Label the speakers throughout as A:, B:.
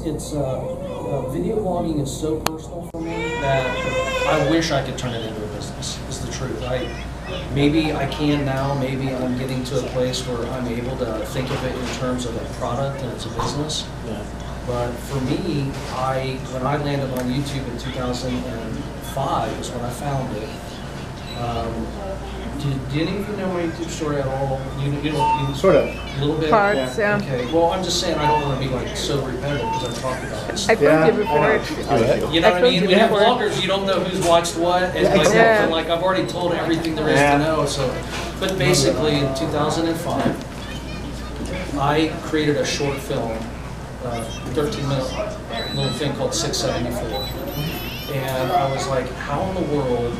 A: video blogging is so personal for me that I wish I could turn it into a business, is the truth. Maybe I can now, maybe I'm getting to a place where I'm able to think of it in terms of a product and it's a business. Yeah. But for me, when I landed on YouTube in 2005 is when I found it. Do any of you know my YouTube story at all? You
B: sort of.
A: A little bit?
C: Parts, yeah.
A: Okay, well, I'm just saying I don't want to be like so repetitive because I've talked about this.
C: I filmed it before.
A: You know what I mean? When you have vloggers, you don't know who's watched what. And like I've already told everything there is to know. So, but basically in 2005, I created a short film, 13-minute little thing called 674. And I was like, how in the world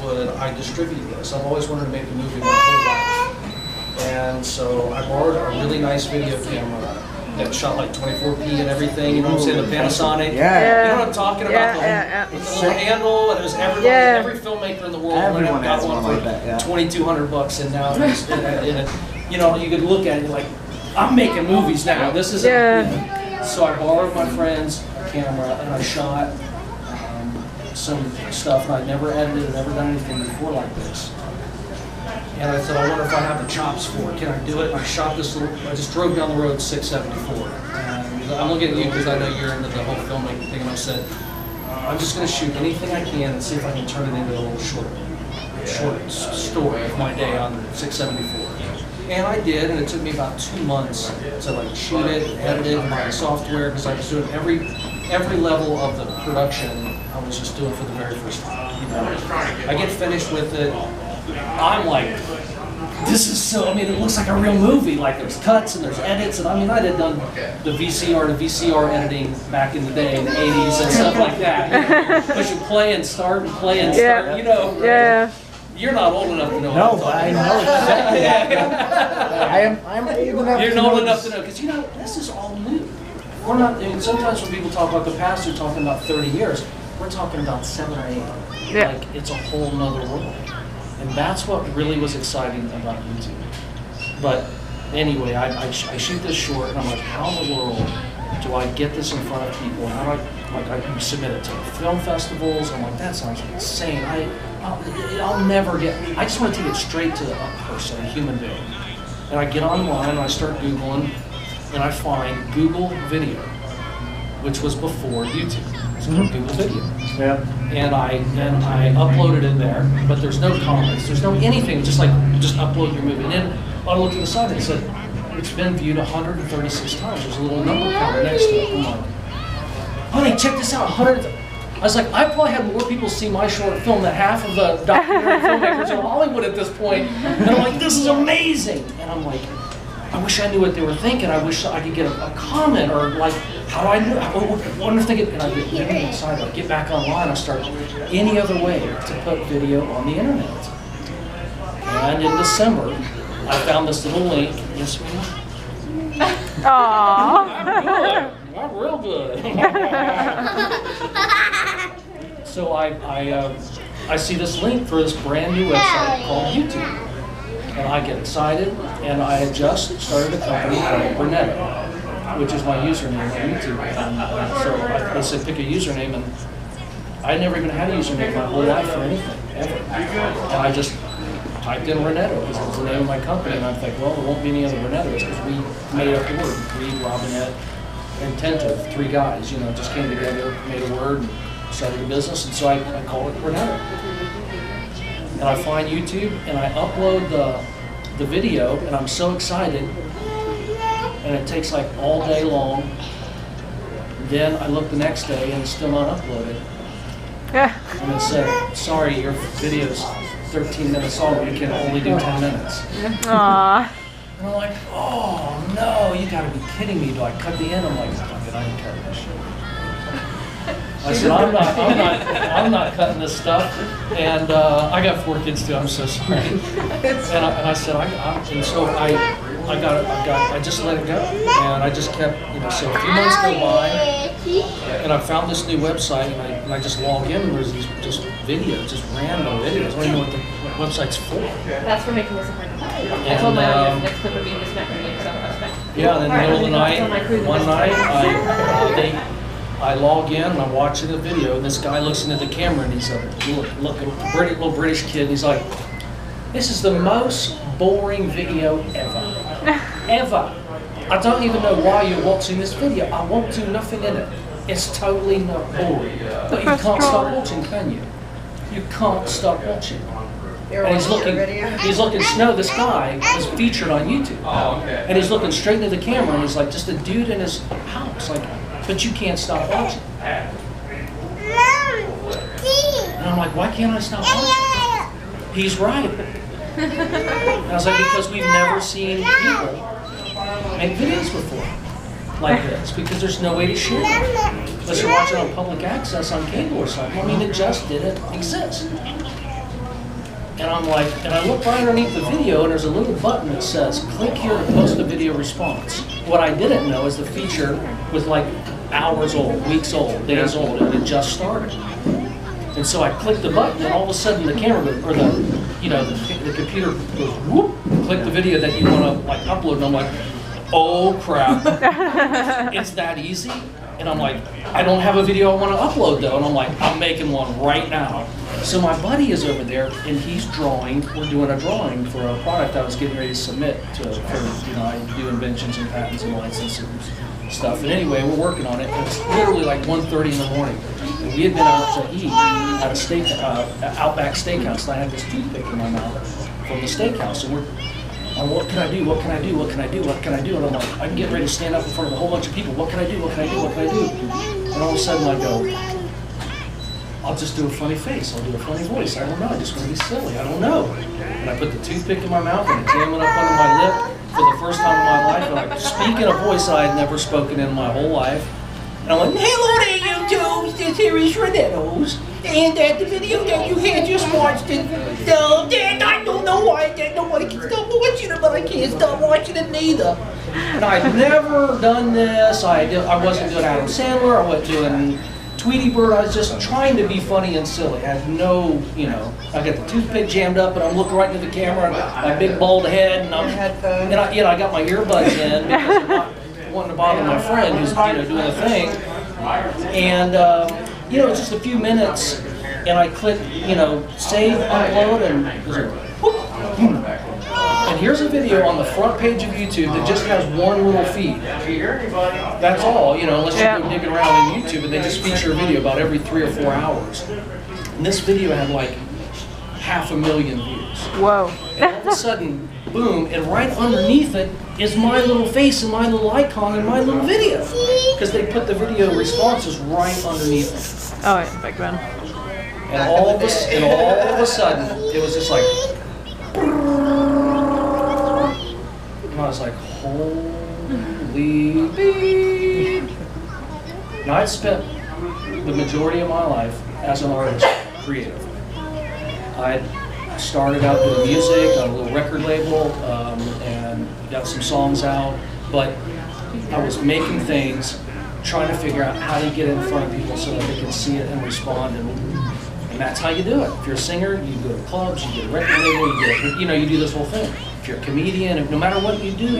A: would I distribute this? I've always wanted to make a movie my whole life. And so I borrowed a really nice video camera that shot like 24p and everything, you know what I'm saying, the Panasonic.
C: Yeah.
A: You know what I'm talking about? With the little handle, and it was every filmmaker in the world got one for $2,200, and now it's, you know, you could look at it like, I'm making movies now, this is it. So I borrowed my friend's camera and I shot some stuff, and I'd never edited and never done anything before like this. And I thought, I wonder if I have the chops for it. Can I do it? And I shot this little, I just drove down the road 674. And I'm looking at you because I know you're into the whole filmmaking thing, and I said, I'm just going to shoot anything I can and see if I can turn it into a little short story of my day on 674. And I did, and it took me about 2 months to like shoot it, edit it in my software, because I was doing every level of the production. I was just doing for the very first time. You know, I get finished with it. I'm like, this is so. I mean, it looks like a real movie. Like there's cuts and there's edits, and I mean, I had done the VCR to VCR editing back in the day in the '80s and stuff like that. You know, push and play and start and play and start. You know. Yeah. You're not old enough to know.
B: No, but I know exactly. I'm old enough.
A: You're old enough to know, because you know this is all new. We're not. I mean, sometimes when people talk about the past, they're talking about 30 years. We're talking about 7 or 8. Yeah. Like it's a whole nother world, and that's what really was exciting about YouTube. But anyway, I shoot this short, and I'm like, how in the world do I get this in front of people? How do I submit it to film festivals? I'm like, that sounds insane. I'll never get. I just want to take it straight to a person, a human being. And I get online and I start Googling, and I find Google Video, which was before YouTube. It's called Google Video.
B: Yeah.
A: And I uploaded it there, but there's no comments, there's no anything. Just upload your movie. And then I looked at the side and it said it's been viewed 136 times. There's a little number counter next to it. I'm like, honey, check this out. I was like, I probably had more people see my short film than half of the documentary filmmakers in Hollywood at this point. And I'm like, this is amazing. And I'm like, I wish I knew what they were thinking. I wish I could get a comment, or like, how do I know? I wonder if they get, and I get inside, I get back online, I start any other way to put video on the internet. And in December, I found this little link. Yes, ma'am?
C: Aww.
A: I'm good. I'm real good. So I see this link for this brand new website called YouTube. And I get excited, and I had just started a company called Renetto, which is my username on YouTube. And so I said, pick a username, and I never even had a username my whole life for anything, ever. And I just typed in Renetto, because it was the name of my company, and I think, well, there won't be any other Renettos, because we made up the word. We, Robinett, and Tento, 3 guys, you know, just came together, made a word, and started a business, and so I call it Renetto. And I find YouTube, and I upload the video, and I'm so excited, and it takes like all day long. Then I look the next day, and it's still not uploaded. And it said, sorry, your video's 13 minutes long, you can only do 10 minutes.
C: Aww.
A: And I'm like, oh no, you gotta be kidding me. Do I cut the end? I'm like, fuck it, I ain't cutting this shit. I said, I'm not cutting this stuff. And I got 4 kids too, I'm so sorry. And I said, and so I just let it go. And I just kept, you know, so a few months go by, and I found this new website, and I just log in, and there's these just videos, just random videos. I don't even know what the website's for.
D: That's for making this a hard time. I told my audience next clip would be this mechanism.
A: Yeah, and in the middle of the night, one night, I log in and I'm watching the video, and this guy looks into the camera and he's a little British kid, and he's like, "This is the most boring video ever. Ever. I don't even know why you're watching this video. I won't do nothing in it. It's totally not boring." But you can't stop watching, can you? You can't stop watching. And he's looking, no, this guy is featured on YouTube. And he's looking straight into the camera and he's like, just a dude in his house, like, but you can't stop watching. And I'm like, why can't I stop watching? He's right. And I was like, because we've never seen people make videos before like this, because there's no way to share it. Unless you're watching on public access on cable or something. I mean, it just didn't exist. And I'm like, and I look right underneath the video and there's a little button that says, click here to post a video response. What I didn't know is the feature was like hours old, weeks old, days old, and it just started. And so I clicked the button and all of a sudden the camera goes, or the computer goes, whoop, click the video that you want to like upload, and I'm like, oh crap, it's that easy? And I'm like, I don't have a video I want to upload though, and I'm like, I'm making one right now. So my buddy is over there and he's drawing, we're doing a drawing for a product I was getting ready to submit to, I do inventions and patents and licenses and stuff. And anyway, we're working on it, and it's literally like 1:30 in the morning. And we had been out to eat at a Outback Steakhouse, and I had this toothpick in my mouth from the steakhouse, and what can I do, what can I do, what can I do, what can I do? And I'm like, I'm getting ready to stand up in front of a whole bunch of people, what can I do, what can I do, what can I do? And all of a sudden I go, I'll just do a funny face, I'll do a funny voice, I don't know, I just want to be silly, I don't know. And I put the toothpick in my mouth and I jam it up under my lip for the first time in my life, and I'm speaking a voice I had never spoken in my whole life. And I'm like, hello there YouTube, this here is Renetto's. And the video that you had just watched it, I don't know why nobody can stop watching it, but I can't stop watching it neither. And I'd never done this, I wasn't doing Adam Sandler, I wasn't doing Tweety Bird, I was just trying to be funny and silly. I had no, I got the toothpick jammed up and I'm looking right into the camera, my big bald head, and I got my earbuds in because I'm not wanting to bother my friend who's doing the thing. And it's just a few minutes, and I click, save, upload, and and here's a video on the front page of YouTube that just has one little feed. That's all, unless you go digging around in YouTube, and they just feature a video about every 3 or 4 hours. And this video had like 500,000 views.
C: Whoa.
A: And all of a sudden, boom, and right underneath it is my little face and my little icon and my little video. Because they put the video responses right underneath it.
C: Oh, yeah, back then.
A: And all of a sudden, it was just like, and I was like, holy beep. Now I'd spent the majority of my life as an artist, creative. I started out doing music, got a little record label, and got some songs out, but I was making things, trying to figure out how to get in front of people so that they can see it and respond, and that's how you do it. If you're a singer, you go to clubs, you get a record label, you do this whole thing. If you're a comedian, no matter what you do,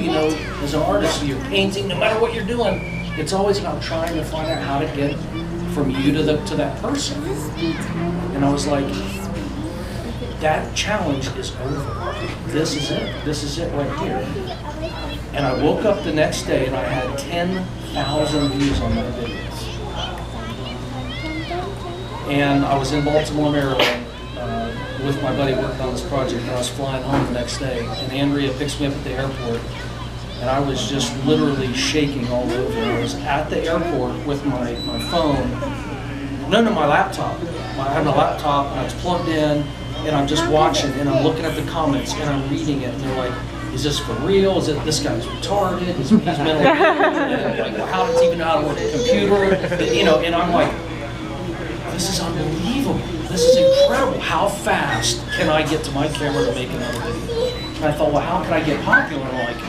A: as an artist, you're painting, no matter what you're doing, it's always about trying to find out how to get from you to that person. And I was like, that challenge is over. This is it. This is it right here. And I woke up the next day and I had 10,000 views on my videos. And I was in Baltimore, Maryland, with my buddy working on this project, and I was flying home the next day, and Andrea picks me up at the airport, and I was just literally shaking all over. I was at the airport with my phone, my laptop. I had my laptop, and I was plugged in, and I'm just watching, and I'm looking at the comments, and I'm reading it, and they're like, is this for real? Is it this guy's retarded? He's mentally ill? Like, how does he even know how to work a computer? And I'm like, this is unbelievable. This is incredible. How fast can I get to my camera to make another video? And I thought, well, how can I get popular? And I'm like,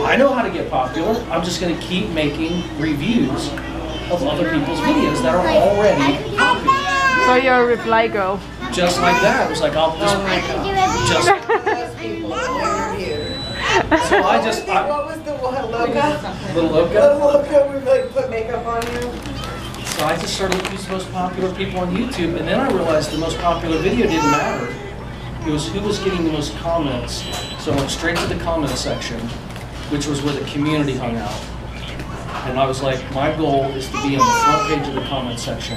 A: I know how to get popular. I'm just going to keep making reviews of other people's videos that are already popular.
C: So you're a reply girl.
A: Just like that. It was like, I'll just.
D: What was the What, Loca?
A: Little Loca?
D: Little Loca, we like put makeup on you.
A: So I just started looking at the most popular people on YouTube, and then I realized the most popular video didn't matter. It was who was getting the most comments. So I went straight to the comment section, which was where the community hung out. And I was like, my goal is to be on the front page of the comment section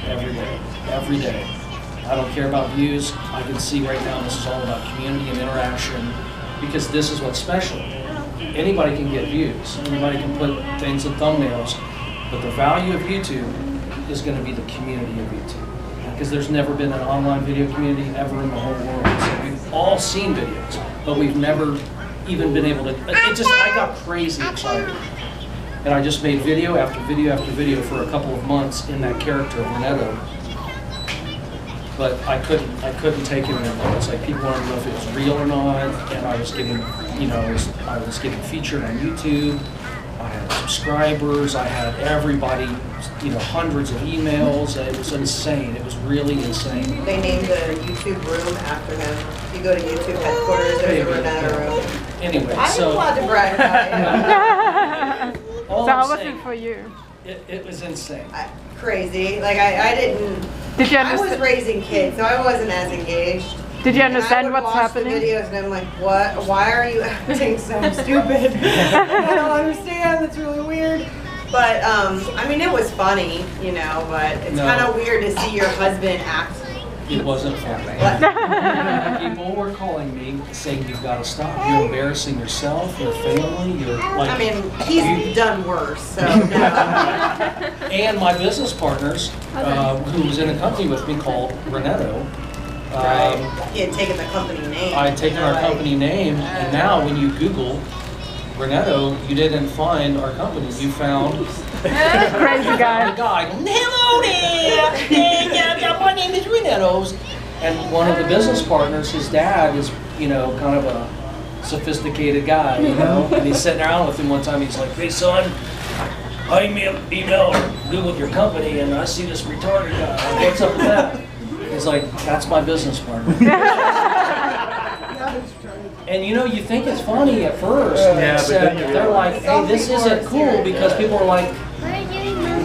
A: every day. Every day. I don't care about views. I can see right now this is all about community and interaction, because this is what's special. Anybody can get views. Anybody can put things in thumbnails. But the value of YouTube is going to be the community of YouTube. Because there's never been an online video community ever in the whole world. So we've all seen videos, but we've never even been able to, I got crazy excited. And I just made video after video after video for a couple of months in that character of Renetto. But I couldn't take it anymore. It's like people wanted to know if it was real or not, and I was getting, I was getting featured on YouTube. I had subscribers. I had everybody, hundreds of emails. It was insane. It was really insane.
D: They named the YouTube room after him. If you go to YouTube headquarters, there's a Renetto room.
A: Anyway,
D: I'm allowed to brag about it.
C: So how was it for you?
A: It was insane.
D: Crazy. Like I didn't.
C: Did you
D: I was
C: understand?
D: raising kids, so I wasn't as engaged.
C: Did you understand
D: and I would
C: what's
D: watch
C: happening?
D: The videos and I'm like, what? Why are you acting so stupid? I don't understand. That's really weird. But I mean, it was funny, But it's kind of weird to see your husband act.
A: It wasn't funny. People were calling me saying, "You've got to stop. You're embarrassing yourself, your family. You're like."
D: I mean, he's done worse. So. No.
A: And my business partners, who was in a company with me called Renetto.
D: He had taken the company name.
A: I had taken our company name, and now when you Google Renetto, you didn't find our company. You found
C: crazy guy.
A: The guy. Hello there. My name is Renetto's, and one of the business partners, his dad is, kind of a sophisticated guy, and he's sitting around with him one time. He's like, "Hey son, I email or Google your company, and I see this retarded guy. Like, what's up with that?" He's like, "That's my business partner." And you think it's funny at first, except they're like, "Hey, this isn't cool," because people are like,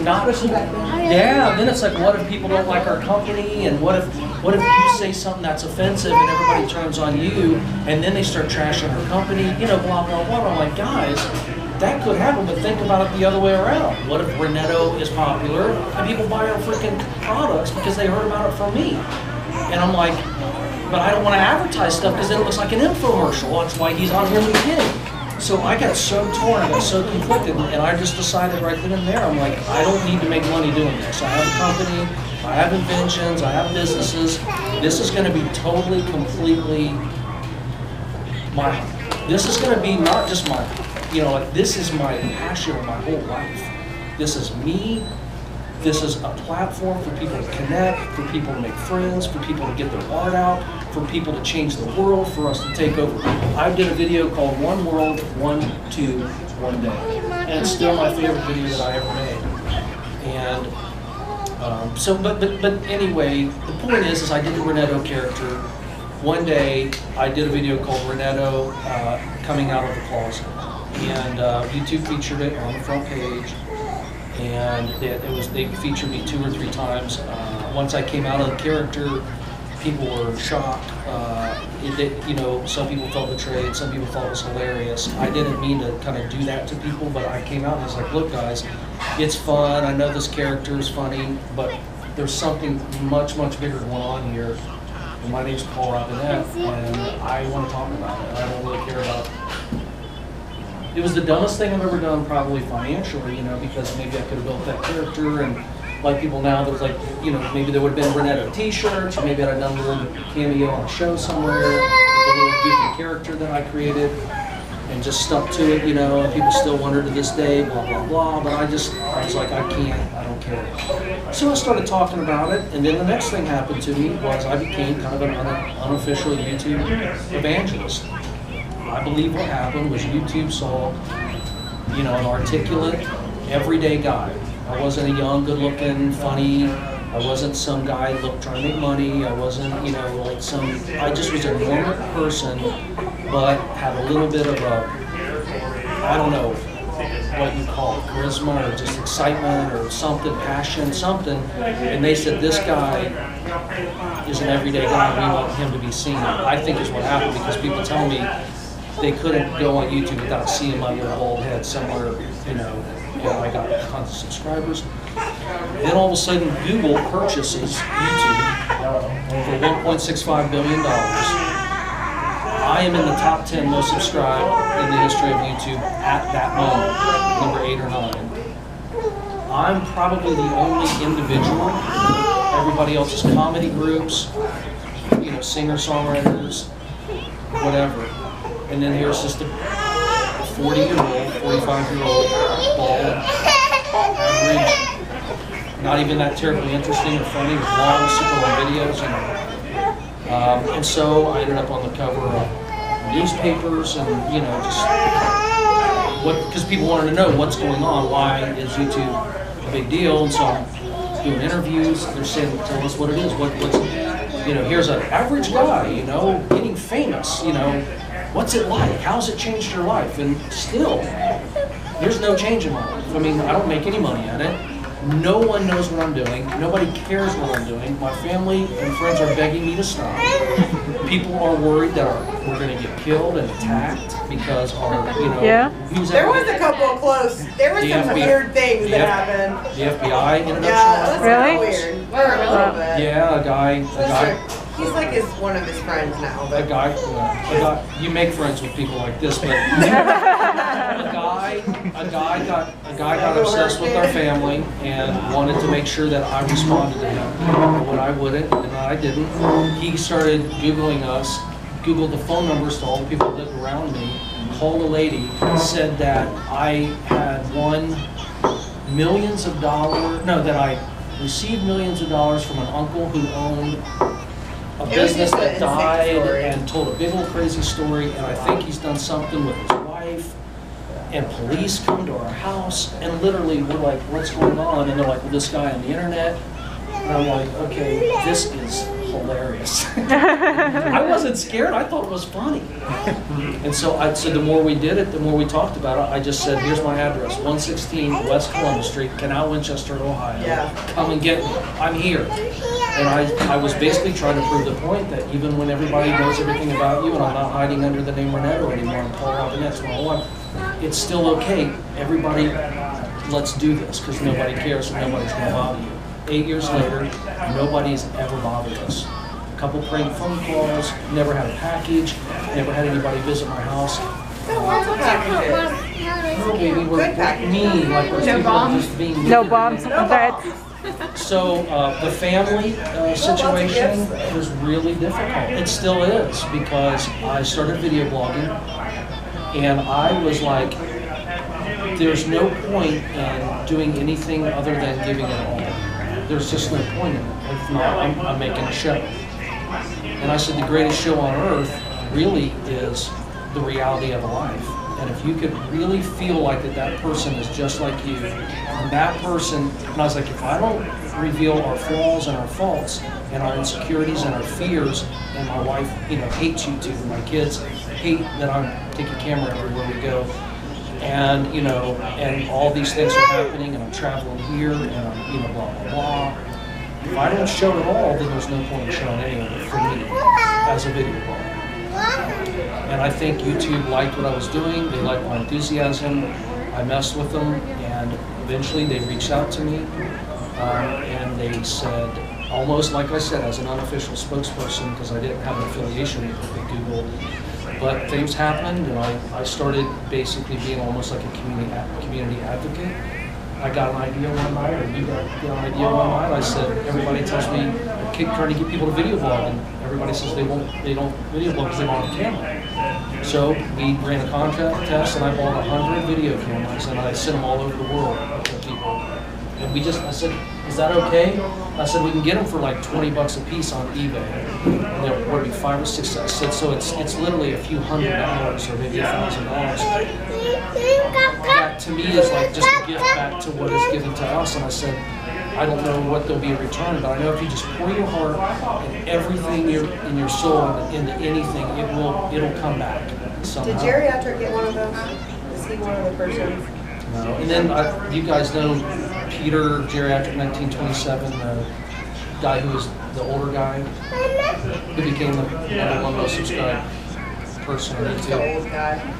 A: not cool. Yeah, and then it's like, what if people don't like our company, and what if you say something that's offensive and everybody turns on you, and then they start trashing our company, blah, blah, blah. I'm like, guys, that could happen, but think about it the other way around. What if Renetto is popular and people buy our freaking products because they heard about it from me? And I'm like, but I don't want to advertise stuff because then it looks like an infomercial. That's why he's on here in the beginning. So I got so torn, I got so conflicted, and I just decided right then and there, I'm like, I don't need to make money doing this. I have a company, I have inventions, I have businesses. This is going to be totally, completely this is going to be not just my, this is my passion of my whole life. This is me. This is a platform for people to connect, for people to make friends, for people to get their art out, for people to change the world, for us to take over. I did a video called One World, One Two, One Day. And it's still my favorite video that I ever made. And but anyway, the point is I did the Renetto character. One day, I did a video called Renetto Coming Out of the Closet. And YouTube featured it on the front page. And they featured me 2 or 3 times. Once I came out of the character, people were shocked. Some people felt betrayed, some people thought it was hilarious. I didn't mean to kind of do that to people, but I came out and I was like, look guys, it's fun, I know this character is funny, but there's something much, much bigger going on here. And my name's Paul Robinett, and I want to talk about it. I don't really care about it. Was the dumbest thing I've ever done, probably financially, because maybe I could have built that character, and like people now, there's like, maybe there would have been Renetto t-shirts, or maybe I'd have done a little cameo on a show somewhere, with a little goofy character that I created, and just stuck to it, and people still wonder to this day, blah, blah, blah, but I was like, I don't care. So I started talking about it, and then the next thing happened to me was I became kind of an unofficial YouTube evangelist. I believe what happened was YouTube saw, an articulate, everyday guy. I wasn't a young, good-looking, funny. I wasn't some guy trying to make money. I wasn't, I just was a normal person, but had a little bit of I I don't know what you call it, charisma or just excitement or something, passion, something. And they said, this guy is an everyday guy, we want him to be seen. I think is what happened, because people tell me they couldn't go on YouTube without seeing my little bald head somewhere, you know, and I got tons of subscribers. Then all of a sudden, Google purchases YouTube for $1.65 billion. I am in the top 10 most subscribed in the history of YouTube at that moment, number 8 or 9. I'm probably the only individual. Everybody else is comedy groups, you know, singer-songwriters, whatever. And then here's just a 40-year-old, 45-year-old, bald, average, not even that terribly interesting or funny, with long, super long videos, you know. And so I ended up on the cover of newspapers and, you know, just because people wanted to know what's going on, why is YouTube a big deal, and so I'm doing interviews. They're saying, tell us what it is, what's, you know, here's an average guy, you know, getting famous, you know, what's it like? How's it changed your life? And still, there's no change in my life. I mean, I don't make any money at it. No one knows what I'm doing. Nobody cares what I'm doing. My family and friends are begging me to stop. People are worried that we're going to get killed and attacked because our, you know,
D: there was a couple of close. There were some weird things that happened.
A: The FBI ended up
D: that's
C: really
D: weird. A little bit.
A: Yeah, a guy.
D: He's like one of his friends now. But.
A: A guy. You make friends with people like this, but a guy got obsessed with our family and wanted to make sure that I responded to him. When I wouldn't, and I didn't, he started Googling us, Googled the phone numbers to all the people that lived around me, called a lady, said that I had won millions of dollars, no, that I received millions of dollars from an uncle who owned a business that died, and told a big old crazy story, and I think he's done something with his wife, and police come to our house, and literally we're like, what's going on? And they're like, well, this guy on the internet. And I'm like, okay, this is hilarious. I wasn't scared, I thought it was funny. And so I said, the more we did it, the more we talked about it, I just said, here's my address, 116 West Columbus Street, Canal, Winchester, Ohio. Come and get me, I'm here. And I was basically trying to prove the point that even when everybody knows everything about you, and I'm not hiding under the name Renetto anymore, and Paul Robinett's my wife, it's still okay. Everybody, let's do this, because nobody cares and nobody's going to bother you. 8 years later, nobody's ever bothered us. A couple prank phone calls, never had a package, never had anybody visit my house. No, baby, we're mean, like we're just being mean.
C: No bombs.
A: So the family situation was really difficult. It still is, because I started video blogging, and I was like, there's no point in doing anything other than giving it all. There's just no point in it. If not, I'm making a show. And I said the greatest show on earth really is the reality of a life. And if you could really feel like that person is just like you, and that person, and I was like, if I don't reveal our flaws and our faults and our insecurities and our fears, and my wife, you know, hates YouTube, and my kids hate that I take a camera everywhere we go, and, you know, and all these things are happening, and I'm traveling here, and I'm, you know, blah, blah, blah. If I don't show it all, then there's no point in showing any of it for me as a video blogger. And I think YouTube liked what I was doing. They liked my enthusiasm. I messed with them, and eventually they reached out to me, and they said, almost like I said, as an unofficial spokesperson, because I didn't have an affiliation with Google, but things happened, and I started basically being almost like a community advocate. I got an idea one night, or you got an idea one night. I said, everybody tells me, I keep trying to get people to video blog, and everybody says they don't video blog because they want a camera. So we ran a contest, and I bought 100 video cameras, and I sent them all over the world to people. And I said, is that okay? I said, we can get them for like $20 a piece on eBay. And there would be 5 or 6. I said, so it's literally a few $100 or maybe $1,000. That to me is like just a gift back to what is given to us. And I said, I don't know what there'll be in return, but I know if you just pour your heart and everything in your soul into anything, it'll come back somehow.
D: Did Geriatric get one of those? see one other person.
A: No. And then you guys know Peter, Geriatric 1927, the guy who was the older guy, who became the #1 most subscribed person on YouTube.
D: The old guy.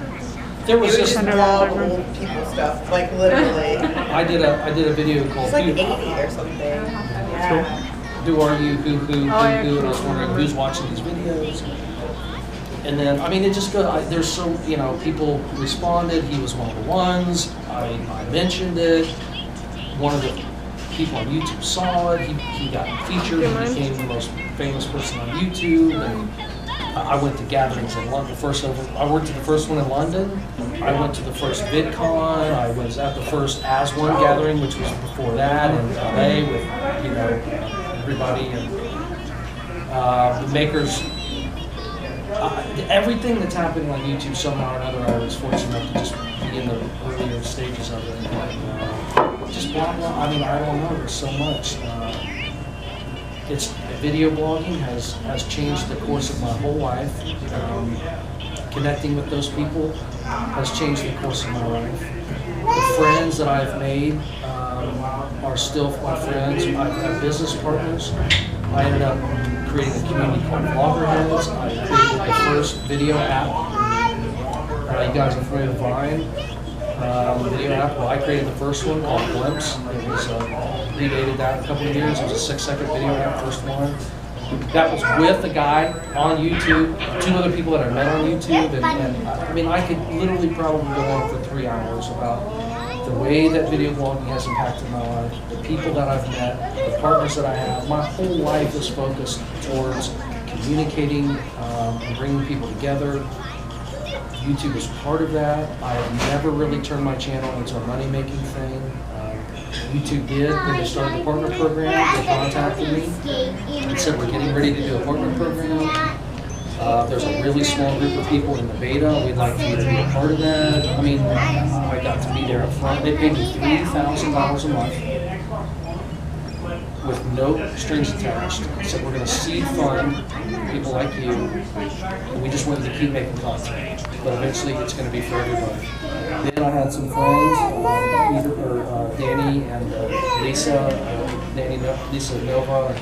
A: There was
D: just vlog old people stuff, like literally.
A: I did a video called.
D: It's like 80 or something. Yeah.
A: Who are you? Who? And I was wondering who's watching these videos. And then, I mean, it just goes, there's so, people responded. He was one of the ones. I mentioned it. One of the people on YouTube saw it. He got featured. He became the most famous person on YouTube. And I went to gatherings in London. I went to the first one in London. I went to the first VidCon. I was at the first As One gathering, which was before that in LA with, everybody and the makers. Everything that's happening on YouTube somehow or another, I was fortunate enough to just be in the earlier stages of it. And, just blah blah. I mean, I don't know. There's so much. Video blogging has changed the course of my whole life. Connecting with those people has changed the course of my life. The friends that I've made are still my friends. I have business partners. I ended up creating a community called Vloggerheads. I created the first video app. You guys are familiar with Vine? Video app. Well, I created the first one called Glimpse. It was predated that a couple of years. It was a 6-second video app, first one. That was with a guy on YouTube, 2 other people that I met on YouTube, and I mean, I could literally probably go on for 3 hours about the way that video blogging has impacted my life, the people that I've met, the partners that I have. My whole life is focused towards communicating and bringing people together. YouTube is part of that. I have never really turned my channel into a money-making thing. YouTube did when they started the partner program. They contacted me and said, we're getting ready to do a partner program. There's a really small group of people in the beta. We'd like for you to be a part of that. I mean, I got to be there up front. They paid me $3,000 a month with no strings attached. They said, we're going to seed fund people like you, and we just want you to keep making content. But eventually, it's going to be for everybody. Then I had some friends, Danny and Lisa, Lisa Nova.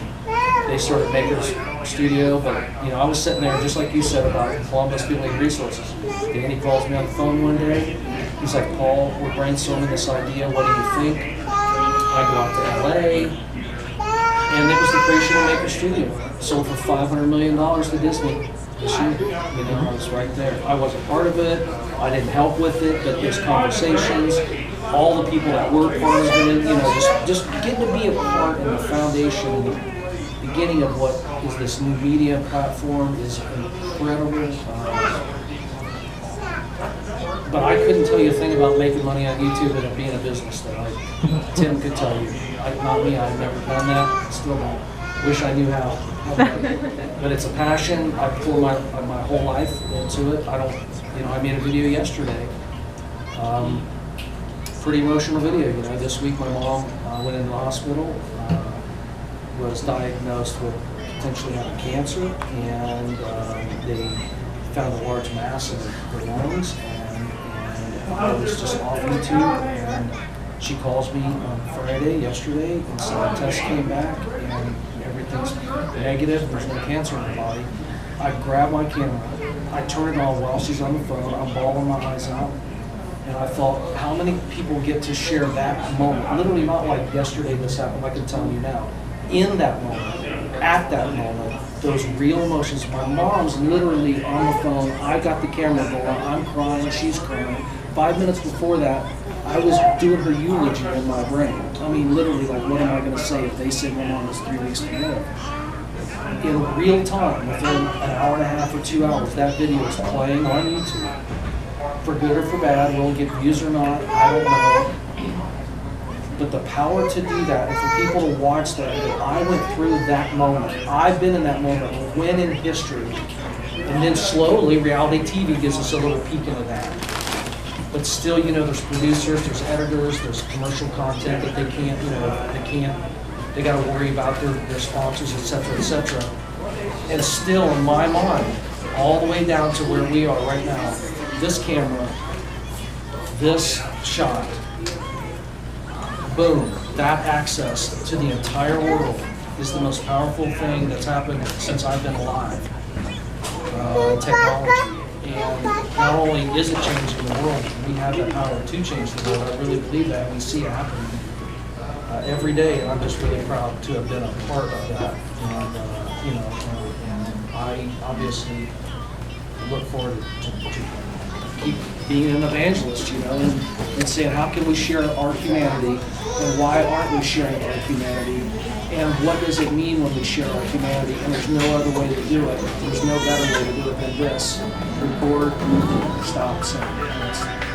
A: They started Maker's Studio, but I was sitting there just like you said about Columbus building resources. Danny calls me on the phone one day. He's like, Paul, we're brainstorming this idea. What do you think? I go out to LA, and it was the creation of Maker's Studio. Sold for $500 million to Disney this year. I was right there. I wasn't part of it. I didn't help with it, but there's conversations. All the people that were part of it, just getting to be a part in the foundation, the beginning of what is this new media platform is incredible. But I couldn't tell you a thing about making money on YouTube and it being a business that Tim could tell you. Not me, I've never done that. Still don't. Wish I knew how. But it's a passion. I pour my whole life into it. I made a video yesterday. Pretty emotional video. This week my mom went into the hospital, was diagnosed with potentially having cancer, and they found a large mass in her lungs, and I was just off YouTube, and she calls me on Friday, yesterday, and so the test came back, and everything's negative, there's no cancer in her body. I grab my camera, I turn it on while she's on the phone, I'm bawling my eyes out, and I thought, how many people get to share that moment? Literally not like yesterday this happened, like I'm telling you now. In that moment, at that moment, those real emotions. My mom's literally on the phone, I got the camera going, I'm crying, she's crying. 5 minutes before that, I was doing her eulogy in my brain. I mean, literally, like, what am I going to say if they say my mom has 3 weeks to live? In real time, within an hour and a half or 2 hours, that video is playing on YouTube. For good or for bad, will it get views or not, I don't know. But the power to do that, and for people to watch that, I went through that moment. I've been in that moment, when in history. And then slowly, reality TV gives us a little peek into that. But still, there's producers, there's editors, there's commercial content that they can't, they got to worry about their sponsors, et cetera, and still in my mind, all the way down to where we are right now, this camera this shot, boom, that access to the entire world is the most powerful thing that's happened since I've been alive. Technology. And not only is it changing the world, we have the power to change the world. I really believe that. We see it happening every day, and I'm just really proud to have been a part of that. And, I obviously look forward to keep being an evangelist, and saying, how can we share our humanity, and why aren't we sharing our humanity, and what does it mean when we share our humanity, and there's no other way to do it. There's no better way to do it than this. Record, stop, send.